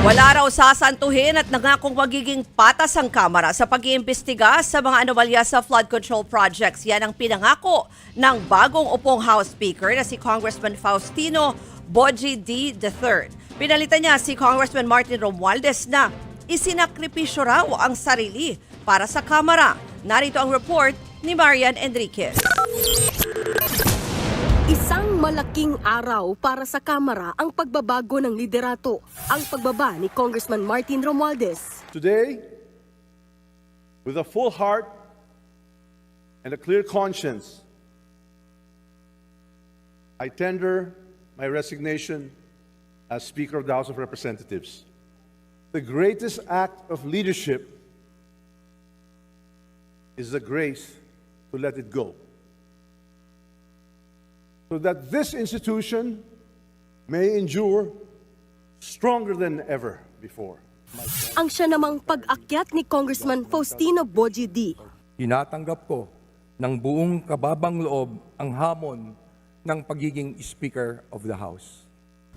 Wala raw sasantuhin at nangakong magiging patas ang Kamara sa pag-iimbestiga sa mga anomalya sa flood control projects. Yan ang pinangako ng bagong upong House Speaker na si Congressman Faustino Boji D. III. Pinalitan niya si Congressman Martin Romualdez na isinakripisyo raw ang sarili para sa Kamara. Narito ang report ni Marian Enriquez. Isang malaking araw para sa Kamara ang pagbabago ng liderato, ang pagbaba ni Congressman Martin Romualdez. Today, with a full heart and a clear conscience, I tender my resignation as Speaker of the House of Representatives. The greatest act of leadership is the grace to let it go, so that this institution may endure stronger than ever before. Ang siya namang pag-akyat ni Congressman Faustino Boji D. Tinatanggap ko ng buong kababang loob ang hamon ng pagiging Speaker of the House.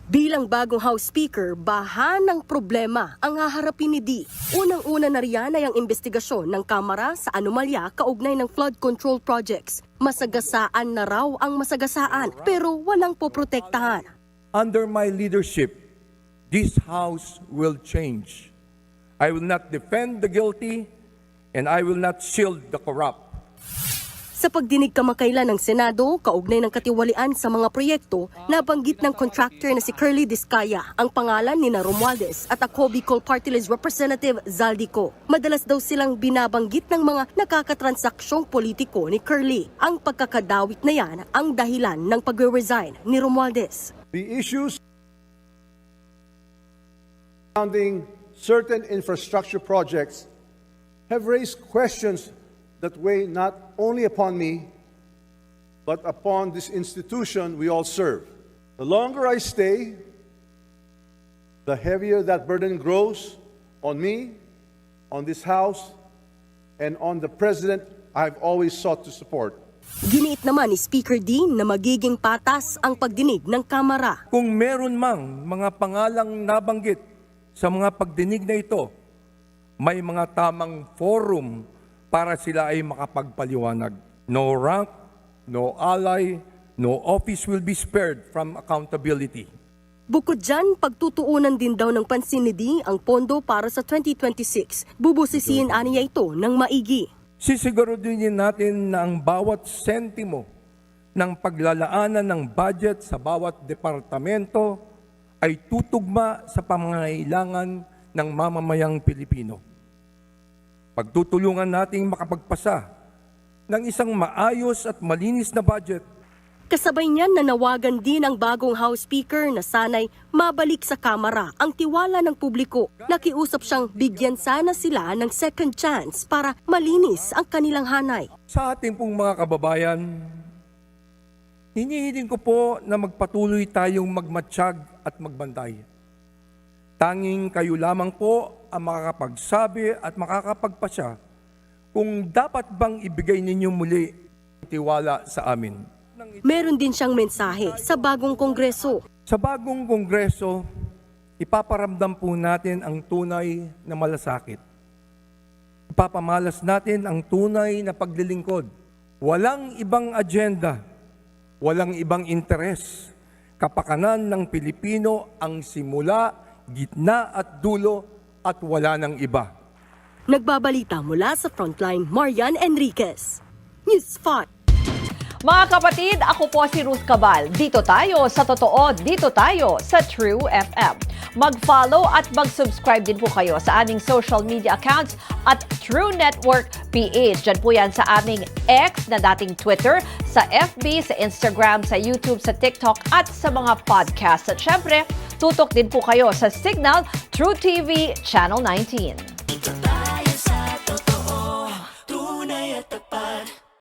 Bilang bagong House Speaker, baha ng problema ang haharapin ni D. Unang-una na riyan ay ang investigasyon ng Kamara sa anomalya kaugnay ng flood control projects. Masagasaan na raw ang masagasaan pero walang poprotektahan. Under my leadership, this House will change. I will not defend the guilty and I will not shield the corrupt. Sa pagdinig kamakailan ng Senado, kaugnay ng katiwalian sa mga proyekto, nabanggit ng contractor na si Curly Discaya ang pangalan ni Romualdez at ako Bicol Party List Representative Zaldico. Madalas daw silang binabanggit ng mga nakakatransaksyon politiko ni Curly. Ang pagkakadawit na yan ang dahilan ng pag-resign ni Romualdez. The issues surrounding certain infrastructure projects have raised questions that weigh not only upon me, but upon this institution we all serve. The longer I stay, the heavier that burden grows on me, on this House, and on the President I've always sought to support. Giniit naman ni Speaker D na magiging patas ang pagdinig ng Kamara. Kung meron mang mga pangalang nabanggit sa mga pagdinig na ito, may mga tamang forum para sila ay makapagpaliwanag. No rank, no ally, no office will be spared from accountability. Bukod dyan, pagtutuunan din daw ng pansin ni D ang pondo para sa 2026. Bubusisiin aniya ito ng maigi. Sisiguraduhin natin na ang bawat sentimo ng paglalaanan ng budget sa bawat departamento ay tutugma sa pangangailangan ng mamamayang Pilipino. Pagtutulungan nating makapagpasa ng isang maayos at malinis na budget. Kasabay niyan nanawagan din ang bagong House Speaker na sanay mabalik sa Kamara ang tiwala ng publiko. Nakiusap siyang bigyan sana sila ng second chance para malinis ang kanilang hanay. Sa ating pong mga kababayan, hinihiling ko po na magpatuloy tayong magmatsyag at magbantay. Tanging kayo lamang po ang makakapagsabi at makakapagpasya kung dapat bang ibigay ninyo muli tiwala sa amin. Meron din siyang mensahe sa bagong Kongreso. Sa bagong Kongreso, ipaparamdam po natin ang tunay na malasakit. Ipapamalas natin ang tunay na paglilingkod. Walang ibang agenda, walang ibang interes. Kapakanan ng Pilipino ang simula, gitna at dulo at wala ng iba. Nagbabalita mula sa Frontline, Marian Enriquez. News 5. Mga kapatid, ako po si Ruth Cabal. Dito tayo sa totoo, dito tayo sa True FM. Mag-follow at mag-subscribe din po kayo sa aming social media accounts at True Network PH. Diyan po yan sa aming X na dating Twitter, sa FB, sa Instagram, sa YouTube, sa TikTok at sa mga podcasts. At syempre, tutok din po kayo sa Signal True TV Channel 19.